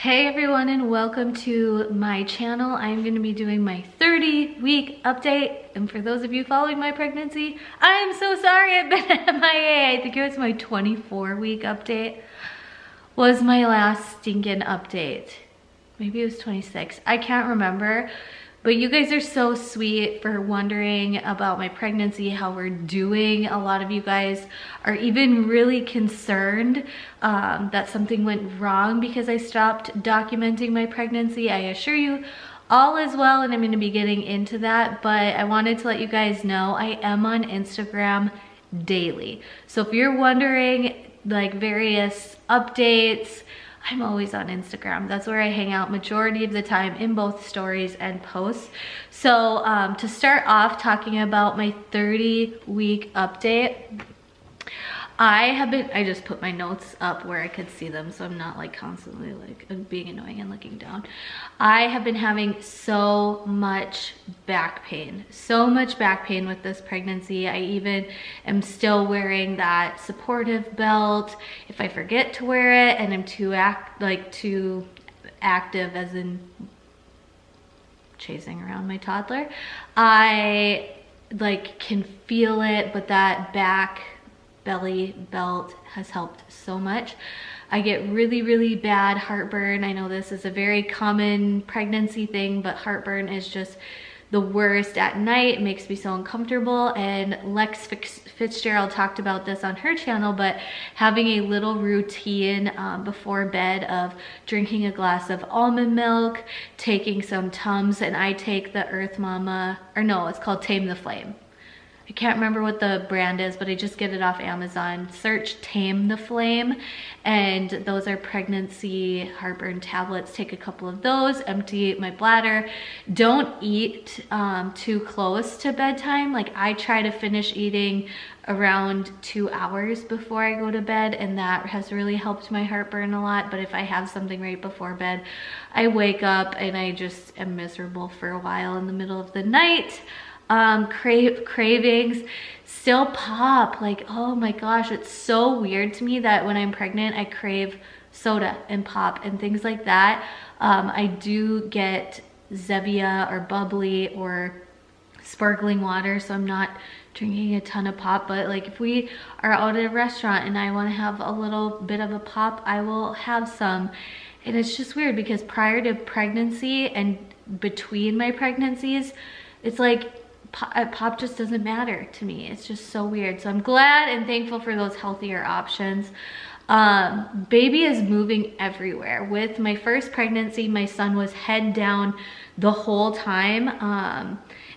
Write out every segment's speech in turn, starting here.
Hey everyone, and welcome to my channel. I'm going to be doing my 30-week update, and for those of you following my pregnancy, I'm so sorry I've been MIA. I think it was my 24-week update was my last stinking update. Maybe it was 26. I can't remember. But you guys are so sweet for wondering about my pregnancy, how we're doing. A lot of you guys are even really concerned that something went wrong because I stopped documenting my pregnancy. I assure you all is well, and I'm going to be getting into that. But I wanted to let you guys know I am on Instagram daily. So if you're wondering like various updates, I'm always on Instagram. That's where I hang out majority of the time in both stories and posts. So to start off talking about my 30-week update, I just put my notes up where I could see them so I'm not like constantly like being annoying and looking down. I have been having so much back pain with this pregnancy. I even am still wearing that supportive belt if I forget to wear it and I'm too active, as in chasing around my toddler. I like can feel it, but that belly belt has helped so much. I get really bad heartburn. I know this is a very common pregnancy thing, but heartburn is just the worst at night. It makes me so uncomfortable, and Lex Fitzgerald talked about this on her channel, but having a little routine before bed of drinking a glass of almond milk, taking some Tums, and I take the Earth Mama, or no, it's called Tame the Flame. I can't remember what the brand is, but I just get it off Amazon. Search Tame the Flame, and those are pregnancy heartburn tablets. Take a couple of those, empty my bladder. Don't eat too close to bedtime. Like I try to finish eating around 2 hours before I go to bed, and that has really helped my heartburn a lot. But if I have something right before bed, I wake up and I just am miserable for a while in the middle of the night. Cravings still pop. Like, oh my gosh, it's so weird to me that when I'm pregnant I crave soda and pop and things like that. I do get Zevia or bubbly or sparkling water, so I'm not drinking a ton of pop. But like if we are out at a restaurant and I want to have a little bit of a pop, I will have some. And it's just weird because prior to pregnancy and between my pregnancies, it's like pop just doesn't matter to me. It's just so weird. So I'm glad and thankful for those healthier options. Baby is moving everywhere. With my first pregnancy, my son was head down the whole time.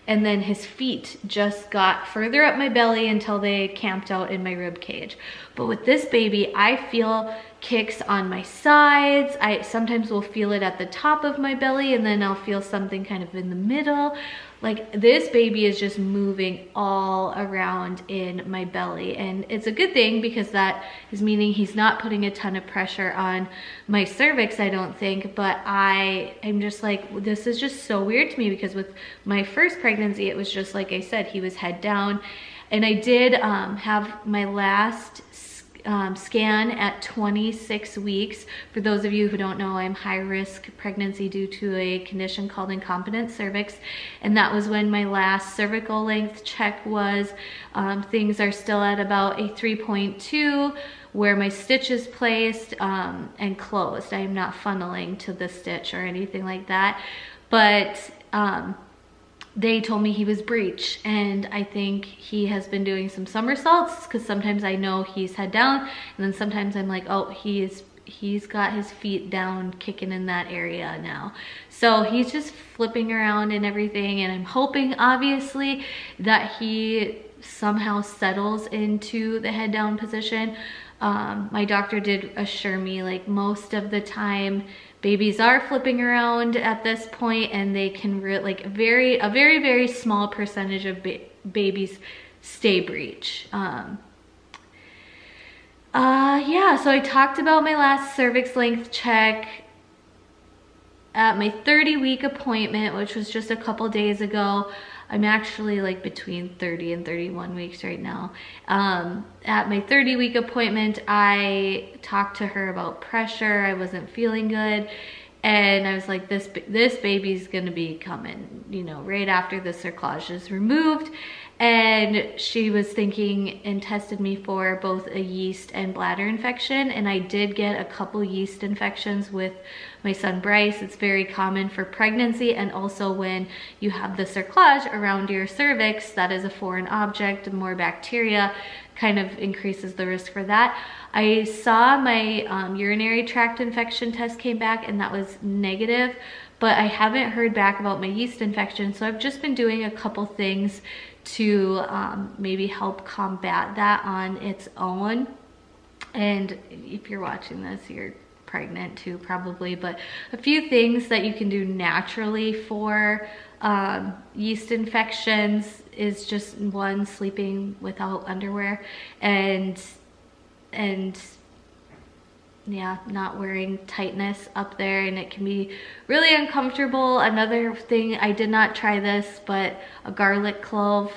And then his feet just got further up my belly until they camped out in my rib cage. But with this baby, I feel kicks on my sides. I sometimes will feel it at the top of my belly, and then I'll feel something kind of in the middle. Like this baby is just moving all around in my belly, and it's a good thing because that is meaning he's not putting a ton of pressure on my cervix, I don't think. But I'm just like, this is just so weird to me because with my first pregnancy, it was just like I said, he was head down. And I did have my last scan at 26 weeks. For those of you who don't know, I'm high risk pregnancy due to a condition called incompetent cervix, and that was when my last cervical length check was. Things are still at about a 3.2 where my stitch is placed and closed. I am not funneling to the stitch or anything like that, but they told me he was breech, and I think he has been doing some somersaults because sometimes I know he's head down, and then sometimes I'm like, oh, he's got his feet down, kicking in that area now. So he's just flipping around and everything, and I'm hoping obviously that he somehow settles into the head down position. My doctor did assure me like most of the time babies are flipping around at this point, and they can like a very small percentage of babies stay breech. Yeah, so I talked about my last cervix length check at my 30-week appointment, which was just a couple days ago. I'm actually like between 30 and 31 weeks right now. At my 30-week appointment, I talked to her about pressure. I wasn't feeling good. And I was like, this baby's gonna be coming, you know, right after the cerclage is removed. And she was thinking and tested me for both a yeast and bladder infection. And I did get a couple yeast infections with my son Bryce. It's very common for pregnancy, and also when you have the cerclage around your cervix, that is a foreign object, more bacteria kind of increases the risk for that. I saw my urinary tract infection test came back and that was negative, but I haven't heard back about my yeast infection. So I've just been doing a couple things to maybe help combat that on its own. And if you're watching this, you're pregnant too probably, but a few things that you can do naturally for yeast infections is just one, sleeping without underwear, and yeah, not wearing tightness up there, and it can be really uncomfortable. Another thing, I did not try this, but a garlic clove.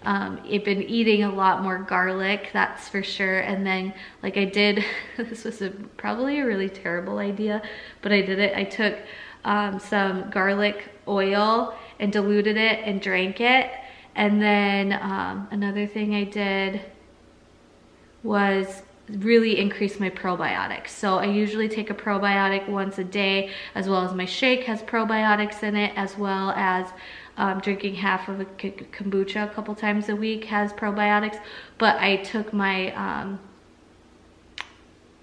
I've been eating a lot more garlic, that's for sure. And then like I did, this was probably a really terrible idea, but I did it. I took some garlic oil and diluted it and drank it. And then another thing I did was really increase my probiotics. So I usually take a probiotic once a day, as well as my shake has probiotics in it, as well as drinking half of a kombucha a couple times a week has probiotics. But I took my,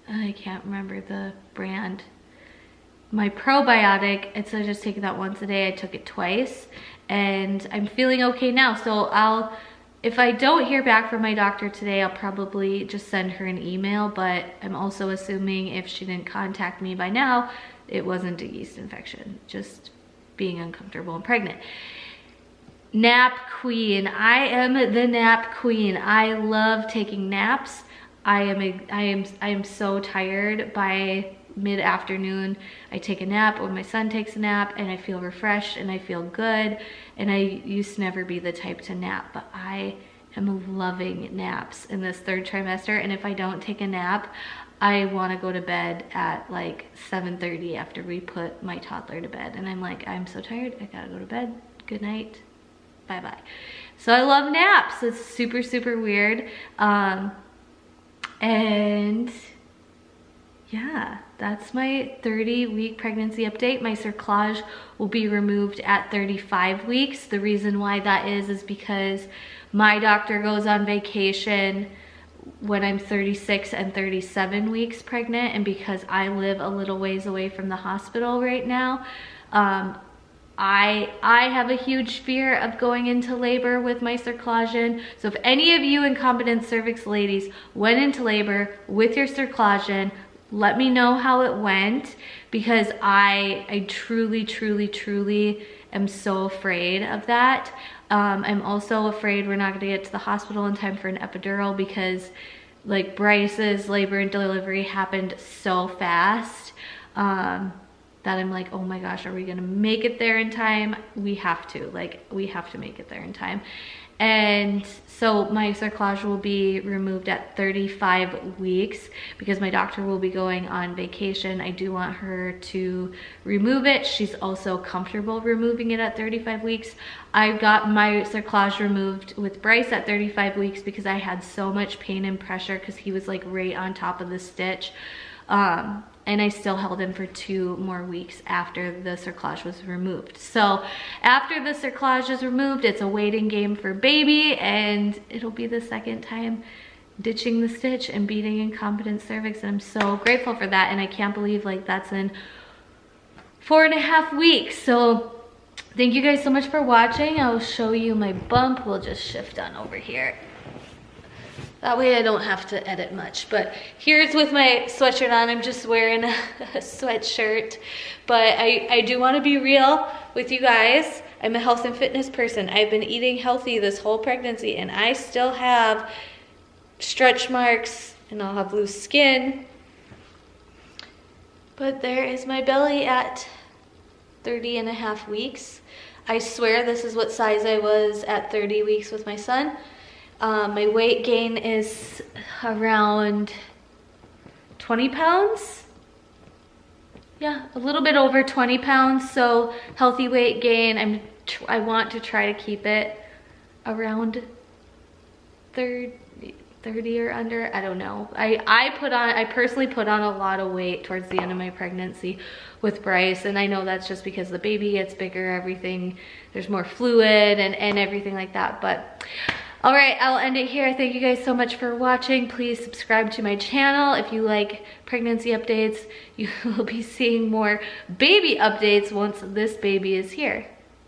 I can't remember the brand, my probiotic, instead of just taking that once a day, I took it twice, and I'm feeling okay now. So if I don't hear back from my doctor today, I'll probably just send her an email, but I'm also assuming if she didn't contact me by now, it wasn't a yeast infection, just being uncomfortable and pregnant. Nap queen. I am the nap queen. I love taking naps. I am so tired by mid-afternoon. I take a nap, or my son takes a nap, and I feel refreshed and I feel good. And I used to never be the type to nap, but I am loving naps in this 3rd trimester. And if I don't take a nap, I want to go to bed at like 7:30 after we put my toddler to bed. And I'm like, I'm so tired, I gotta go to bed. Good night, bye-bye. So I love naps. It's super, super weird. And yeah, that's my 30-week pregnancy update. My cerclage will be removed at 35 weeks. The reason why that is because my doctor goes on vacation when I'm 36 and 37 weeks pregnant, and because I live a little ways away from the hospital right now, I have a huge fear of going into labor with my cerclage in. So if any of you incompetent cervix ladies went into labor with your cerclage in, let me know how it went, because I truly, truly, truly am so afraid of that. I'm also afraid we're not gonna get to the hospital in time for an epidural, because like Bryce's labor and delivery happened so fast that I'm like, oh my gosh, are we gonna make it there in time? We have to make it there in time. And so my cerclage will be removed at 35 weeks because my doctor will be going on vacation. I do want her to remove it. She's also comfortable removing it at 35 weeks. I got my cerclage removed with Bryce at 35 weeks because I had so much pain and pressure because he was like right on top of the stitch. And I still held him for 2 more weeks after the cerclage was removed. So after the cerclage is removed, it's a waiting game for baby, and it'll be the 2nd time ditching the stitch and beating incompetent cervix. And I'm so grateful for that. And I can't believe like that's in 4.5 weeks. So thank you guys so much for watching. I'll show you my bump. We'll just shift on over here. That way I don't have to edit much. But here's with my sweatshirt on. I'm just wearing a sweatshirt. But I do want to be real with you guys. I'm a health and fitness person. I've been eating healthy this whole pregnancy, and I still have stretch marks, and I'll have loose skin. But there is my belly at 30.5 weeks. I swear this is what size I was at 30 weeks with my son. My weight gain is around 20 pounds. Yeah, a little bit over 20 pounds. So healthy weight gain. I want to try to keep it around 30 or under. I don't know. I personally put on a lot of weight towards the end of my pregnancy with Bryce, and I know that's just because the baby gets bigger, everything, there's more fluid and everything like that. But all right, I'll end it here. Thank you guys so much for watching. Please subscribe to my channel if you like pregnancy updates. You will be seeing more baby updates once this baby is here.